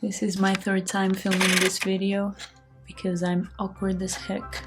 This is my third time filming this video because I'm awkward as heck.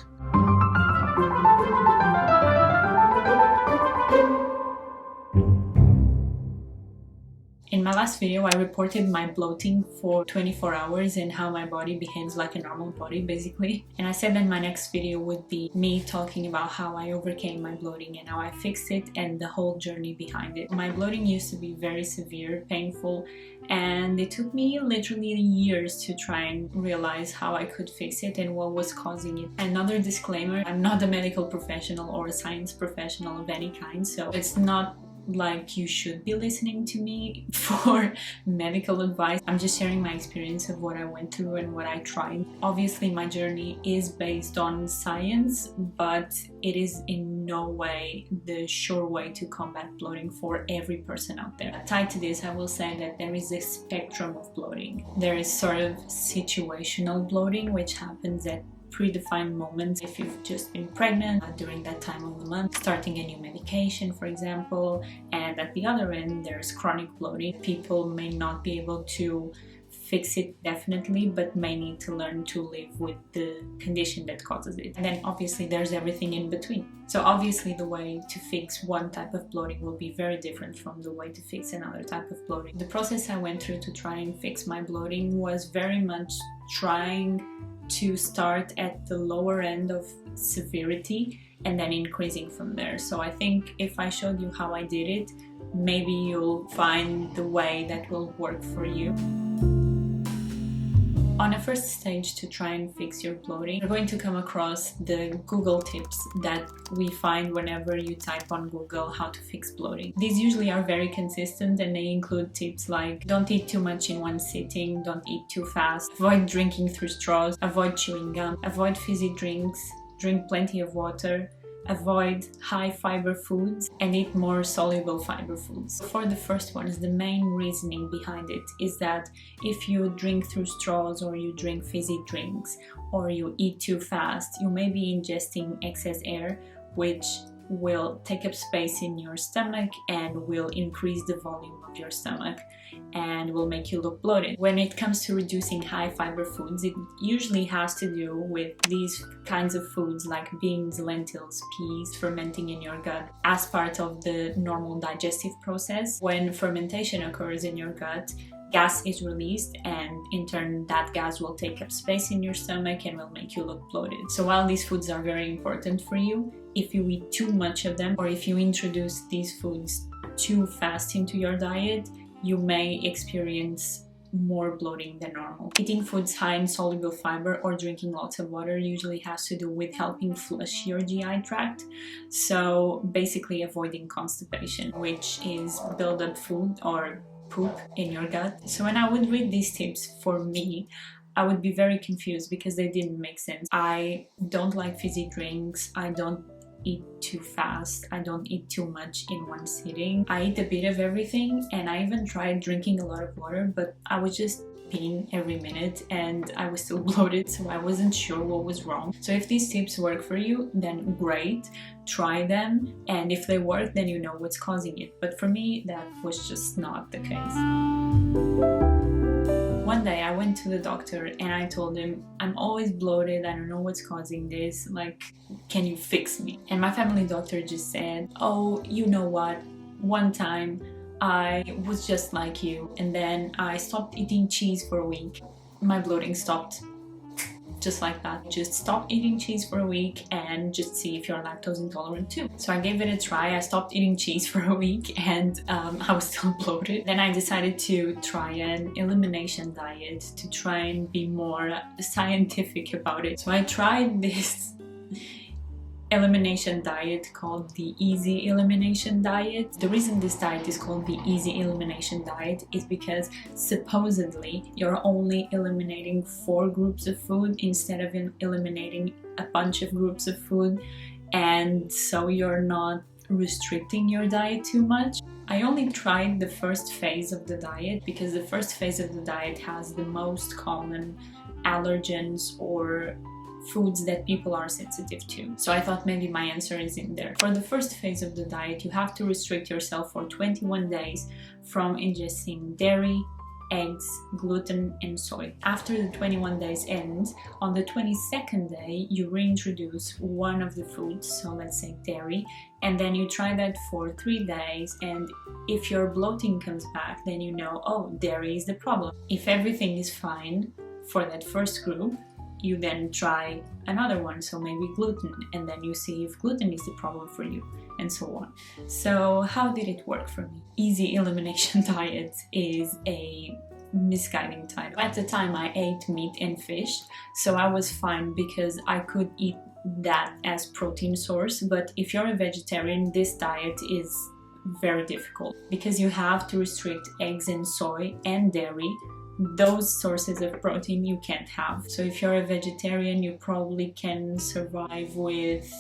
In my last video, I reported my bloating for 24 hours and how my body behaves like a normal body, basically. And I said that my next video would be me talking about how I overcame my bloating and how I fixed it and the whole journey behind it. My bloating used to be very severe, painful, and it took me literally years to try and realize how I could fix it and what was causing it. Another disclaimer, I'm not a medical professional or a science professional of any kind, so it's not like you should be listening to me for medical advice. I'm just sharing my experience of what I went through and what I tried. Obviously my journey is based on science, but it is in no way the sure way to combat bloating for every person out there. Tied to this, I will say that there is a spectrum of bloating. There is sort of situational bloating, which happens at predefined moments. If you've just been pregnant during that time of the month, starting a new medication, for example. And at the other end, there's chronic bloating. People may not be able to fix it definitely, but may need to learn to live with the condition that causes it. And then obviously there's everything in between. So obviously the way to fix one type of bloating will be very different from the way to fix another type of bloating. The process I went through to try and fix my bloating was very much trying to start at the lower end of severity and then increasing from there. So I think if I showed you how I did it, maybe you'll find the way that will work for you. On a first stage to try and fix your bloating, you're going to come across the Google tips that we find whenever you type on Google how to fix bloating. These usually are very consistent and they include tips like don't eat too much in one sitting, don't eat too fast, avoid drinking through straws, avoid chewing gum, avoid fizzy drinks, drink plenty of water, avoid high fiber foods and eat more soluble fiber foods. For the first ones, the main reasoning behind it is that if you drink through straws or you drink fizzy drinks or you eat too fast, you may be ingesting excess air, which will take up space in your stomach and will increase the volume of your stomach and will make you look bloated. When it comes to reducing high fiber foods, it usually has to do with these kinds of foods like beans, lentils, peas fermenting in your gut as part of the normal digestive process. When fermentation occurs in your gut, gas is released and in turn that gas will take up space in your stomach and will make you look bloated. So while these foods are very important for you, if you eat too much of them or if you introduce these foods too fast into your diet, you may experience more bloating than normal. Eating foods high in soluble fiber or drinking lots of water usually has to do with helping flush your GI tract. So basically avoiding constipation, which is build-up food or poop in your gut. So when I would read these tips, for me, I would be very confused because they didn't make sense. I don't like fizzy drinks. I don't eat too fast. I don't eat too much in one sitting. I eat a bit of everything and I even tried drinking a lot of water, but I was just peeing every minute and I was still bloated, so I wasn't sure what was wrong. So if these tips work for you, then great, try them, and if they work, then you know what's causing it. But for me, that was just not the case. One day I went to the doctor and I told him, I'm always bloated, I don't know what's causing this, like, can you fix me? And my family doctor just said, oh, you know what, one time I was just like you and then I stopped eating cheese for a week. My bloating stopped just like that. Just stop eating cheese for a week and just see if you're lactose intolerant too. So I gave it a try. I stopped eating cheese for a week and I was still bloated. Then I decided to try an elimination diet to try and be more scientific about it. So I tried this elimination diet called the Easy Elimination Diet. The reason this diet is called the Easy Elimination Diet is because supposedly you're only eliminating 4 groups of food instead of eliminating a bunch of groups of food, and so you're not restricting your diet too much. I only tried the first phase of the diet because the first phase of the diet has the most common allergens or foods that people are sensitive to. So I thought maybe my answer is in there. For the first phase of the diet, you have to restrict yourself for 21 days from ingesting dairy, eggs, gluten, and soy. After the 21 days ends, on the 22nd day, you reintroduce one of the foods, so let's say dairy, and then you try that for 3 days, and if your bloating comes back, then you know, oh, dairy is the problem. If everything is fine for that first group, you then try another one, so maybe gluten, and then you see if gluten is the problem for you, and so on. So how did it work for me? Easy elimination diet is a misguiding title. At the time I ate meat and fish, so I was fine because I could eat that as protein source, but if you're a vegetarian, this diet is very difficult because you have to restrict eggs and soy and dairy. Those sources of protein you can't have. So if you're a vegetarian, you probably can survive with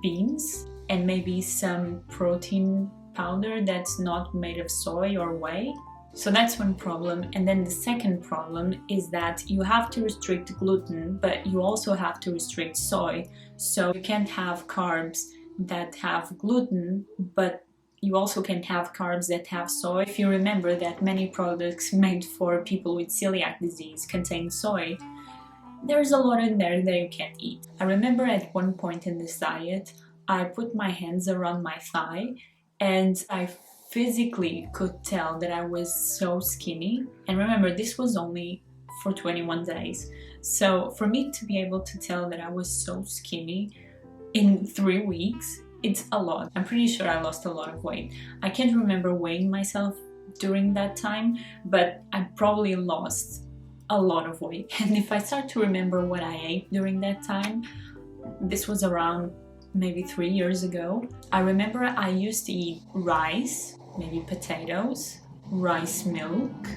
beans and maybe some protein powder that's not made of soy or whey. So that's one problem. And then the second problem is that you have to restrict gluten, but you also have to restrict soy. So you can't have carbs that have gluten, but you also can have carbs that have soy. If you remember that many products made for people with celiac disease contain soy, there's a lot in there that you can't eat. I remember at one point in this diet, I put my hands around my thigh and I physically could tell that I was so skinny. And remember, this was only for 21 days. So for me to be able to tell that I was so skinny in 3 weeks, it's a lot. I'm pretty sure I lost a lot of weight. I can't remember weighing myself during that time, but I probably lost a lot of weight. And if I start to remember what I ate during that time, this was around maybe 3 years ago. I remember I used to eat rice, maybe potatoes, rice milk,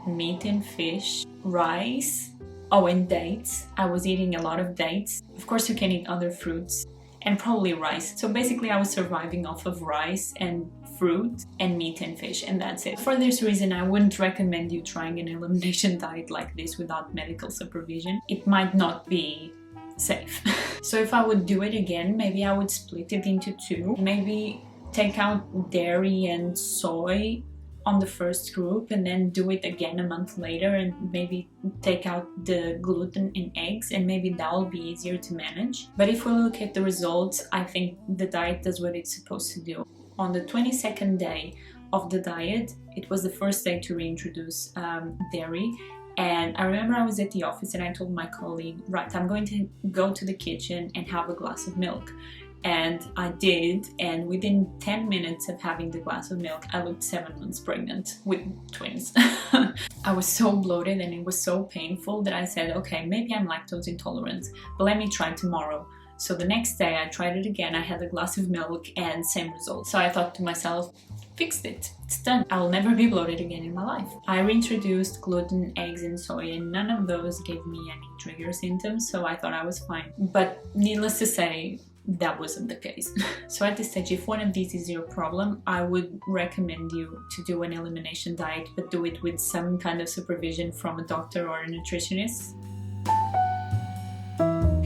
meat and fish, rice, and dates. I was eating a lot of dates. Of course, you can eat other fruits, and probably rice. So basically I was surviving off of rice and fruit and meat and fish, and that's it. For this reason, I wouldn't recommend you trying an elimination diet like this without medical supervision. It might not be safe. So if I would do it again, maybe I would split it into 2. Maybe take out dairy and soy on the first group and then do it again a month later and maybe take out the gluten and eggs, and maybe that will be easier to manage. But if we look at the results, I think the diet does what it's supposed to do. On the 22nd day of the diet, it was the first day to reintroduce dairy. And I remember I was at the office and I told my colleague, right, I'm going to go to the kitchen and have a glass of milk. And I did, and within 10 minutes of having the glass of milk, I looked 7 months pregnant with twins. I was so bloated and it was so painful that I said, okay, maybe I'm lactose intolerant, but let me try tomorrow. So the next day I tried it again, I had a glass of milk and same result. So I thought to myself, fixed it, it's done. I will never be bloated again in my life. I reintroduced gluten, eggs and soy, and none of those gave me any trigger symptoms, so I thought I was fine. But needless to say, that wasn't the case. So at this stage, if one of these is your problem, I would recommend you to do an elimination diet, but do it with some kind of supervision from a doctor or a nutritionist.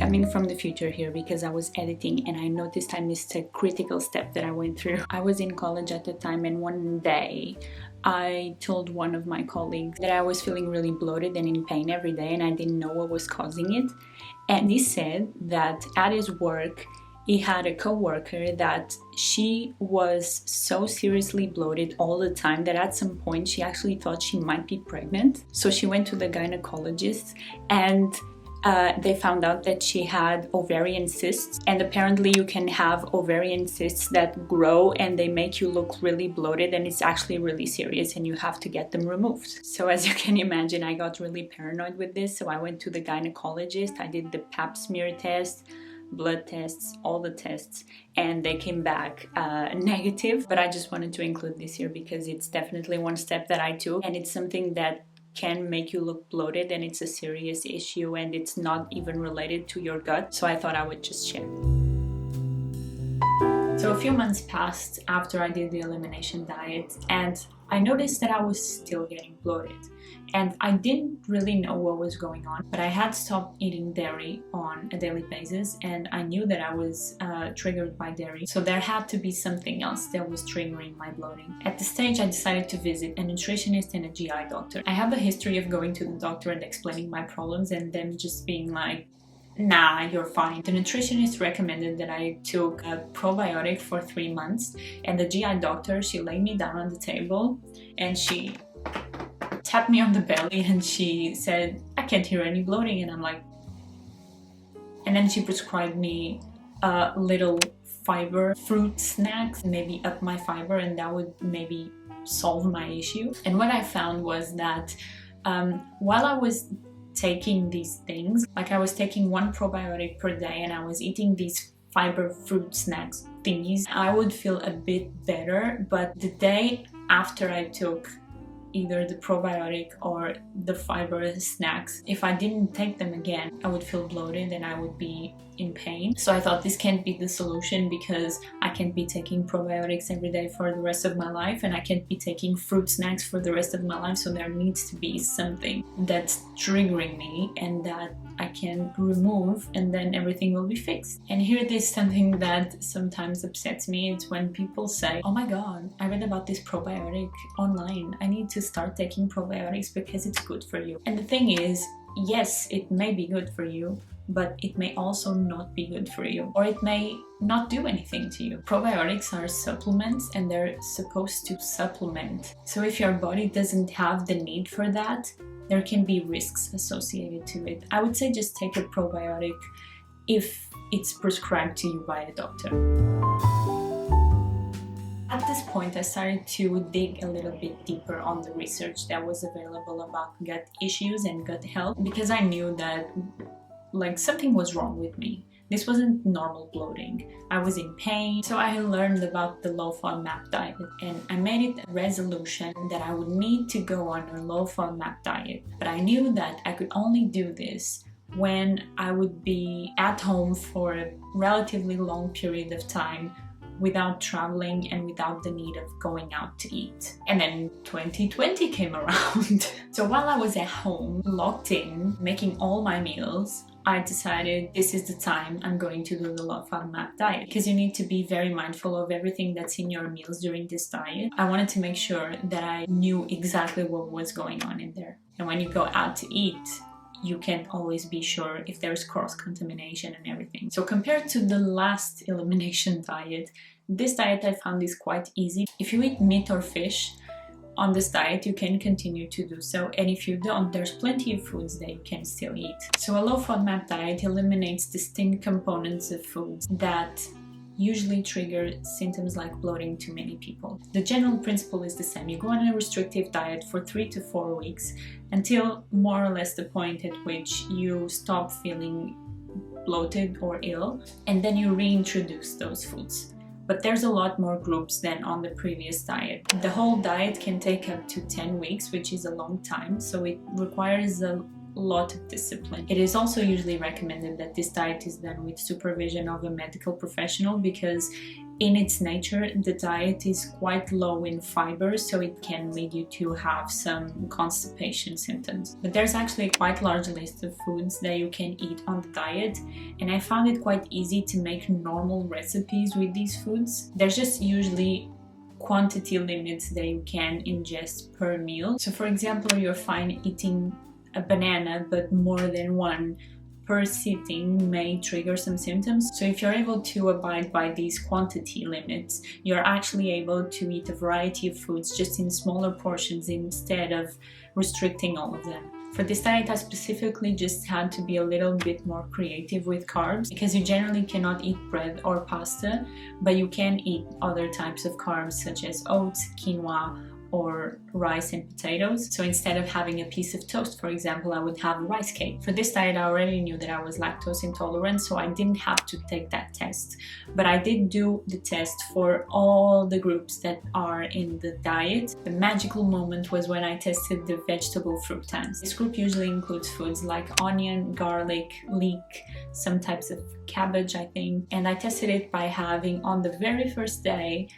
Coming from the future here, because I was editing and I noticed I missed a critical step that I went through. I was in college at the time, and one day I told one of my colleagues that I was feeling really bloated and in pain every day, and I didn't know what was causing it. And he said that at his work, he had a co-worker that she was so seriously bloated all the time that at some point she actually thought she might be pregnant. So she went to the gynecologist and they found out that she had ovarian cysts, and apparently you can have ovarian cysts that grow and they make you look really bloated, and it's actually really serious and you have to get them removed. So as you can imagine, I got really paranoid with this, so I went to the gynecologist. I did the pap smear test, blood tests, all the tests, and they came back negative. But I just wanted to include this here because it's definitely one step that I took, and it's something that can make you look bloated, and it's a serious issue, and it's not even related to your gut, so I thought I would just share. So a few months passed after I did the elimination diet, and I noticed that I was still getting bloated. And I didn't really know what was going on, but I had stopped eating dairy on a daily basis, and I knew that I was triggered by dairy. So there had to be something else that was triggering my bloating. At the stage, I decided to visit a nutritionist and a GI doctor. I have a history of going to the doctor and explaining my problems and them just being like, nah, you're fine. The nutritionist recommended that I took a probiotic for 3 months, and the GI doctor, she laid me down on the table and she tapped me on the belly and she said, I can't hear any bloating, and I'm like, and then she prescribed me a little fiber fruit snacks, maybe up my fiber, and that would maybe solve my issue. And what I found was that while I was taking these things, like I was taking 1 probiotic per day and I was eating these fiber fruit snacks thingies, I would feel a bit better. But the day after I took either the probiotic or the fiber snacks, if I didn't take them again, I would feel bloated and I would be in pain. So I thought this can't be the solution, because I can't be taking probiotics every day for the rest of my life, and I can't be taking fruit snacks for the rest of my life. So there needs to be something that's triggering me and that I can remove, and then everything will be fixed. And here there's something that sometimes upsets me. It's when people say, oh my god, I read about this probiotic online, I need to start taking probiotics because it's good for you. And the thing is, yes, it may be good for you, but it may also not be good for you, or it may not do anything to you. Probiotics are supplements and they're supposed to supplement. So if your body doesn't have the need for that, there can be risks associated to it. I would say just take a probiotic if it's prescribed to you by a doctor. At this point, I started to dig a little bit deeper on the research that was available about gut issues and gut health, because I knew that something was wrong with me. This wasn't normal bloating. I was in pain. So I learned about the low FODMAP diet, and I made it a resolution that I would need to go on a low FODMAP diet. But I knew that I could only do this when I would be at home for a relatively long period of time, without traveling and without the need of going out to eat. And then 2020 came around. So while I was at home, locked in, making all my meals, I decided this is the time I'm going to do the low FODMAP diet, because you need to be very mindful of everything that's in your meals during this diet. I wanted to make sure that I knew exactly what was going on in there. And when you go out to eat, you can't always be sure if there's cross-contamination and everything. So compared to the last elimination diet, this diet I found is quite easy. If you eat meat or fish on this diet, you can continue to do so, and if you don't, there's plenty of foods that you can still eat. So a low FODMAP diet eliminates distinct components of foods that usually trigger symptoms like bloating to many people. The general principle is the same. You go on a restrictive diet for 3 to 4 weeks until more or less the point at which you stop feeling bloated or ill, and then you reintroduce those foods. But there's a lot more groups than on the previous diet. The whole diet can take up to 10 weeks, which is a long time, so it requires a lot of discipline. It is also usually recommended that this diet is done with supervision of a medical professional, because in its nature the diet is quite low in fiber, so it can lead you to have some constipation symptoms. But there's actually a quite large list of foods that you can eat on the diet, and I found it quite easy to make normal recipes with these foods. There's just usually quantity limits that you can ingest per meal. So for example, you're fine eating a banana, but more than one per sitting may trigger some symptoms. So if you're able to abide by these quantity limits, you're actually able to eat a variety of foods just in smaller portions instead of restricting all of them. For this diet, I specifically just had to be a little bit more creative with carbs, because you generally cannot eat bread or pasta, but you can eat other types of carbs such as oats, quinoa, or rice and potatoes. So instead of having a piece of toast, for example, I would have a rice cake. For this diet, I already knew that I was lactose intolerant, so I didn't have to take that test. But I did do the test for all the groups that are in the diet. The magical moment was when I tested the vegetable fructans. This group usually includes foods like onion, garlic, leek, some types of cabbage, I think. And I tested it by having on the very first day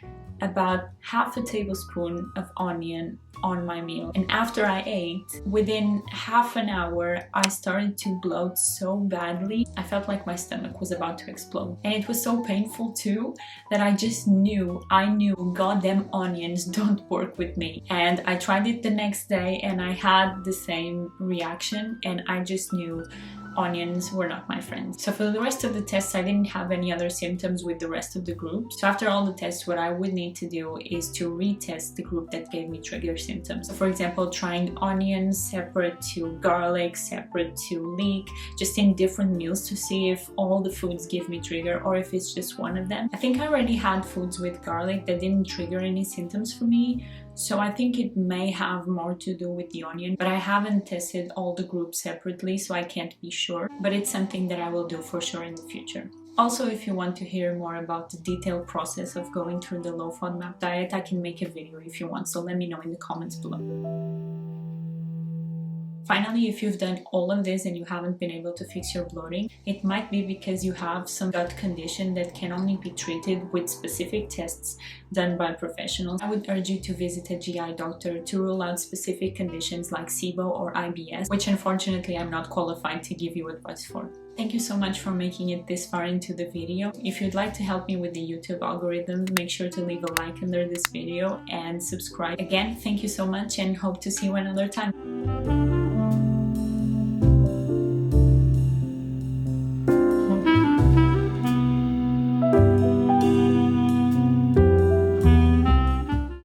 about half a tablespoon of onion on my meal. And after I ate, within half an hour, I started to bloat so badly. I felt like my stomach was about to explode. And it was so painful too that I just knew, goddamn onions don't work with me. And I tried it the next day and I had the same reaction, and I just knew onions were not my friends. So for the rest of the tests, I didn't have any other symptoms with the rest of the group. So after all the tests, what I would need to do is to retest the group that gave me trigger symptoms. So for example, trying onions separate to garlic, separate to leek, just in different meals to see if all the foods give me trigger or if it's just one of them. I think I already had foods with garlic that didn't trigger any symptoms for me. So I think it may have more to do with the onion, but I haven't tested all the groups separately, so I can't be sure. But it's something that I will do for sure in the future. Also, if you want to hear more about the detailed process of going through the low FODMAP diet, I can make a video if you want, so let me know in the comments below. Finally, if you've done all of this and you haven't been able to fix your bloating, it might be because you have some gut condition that can only be treated with specific tests done by professionals. I would urge you to visit a GI doctor to rule out specific conditions like SIBO or IBS, which unfortunately I'm not qualified to give you advice for. Thank you so much for making it this far into the video. If you'd like to help me with the YouTube algorithm, make sure to leave a like under this video and subscribe. Again, thank you so much and hope to see you another time.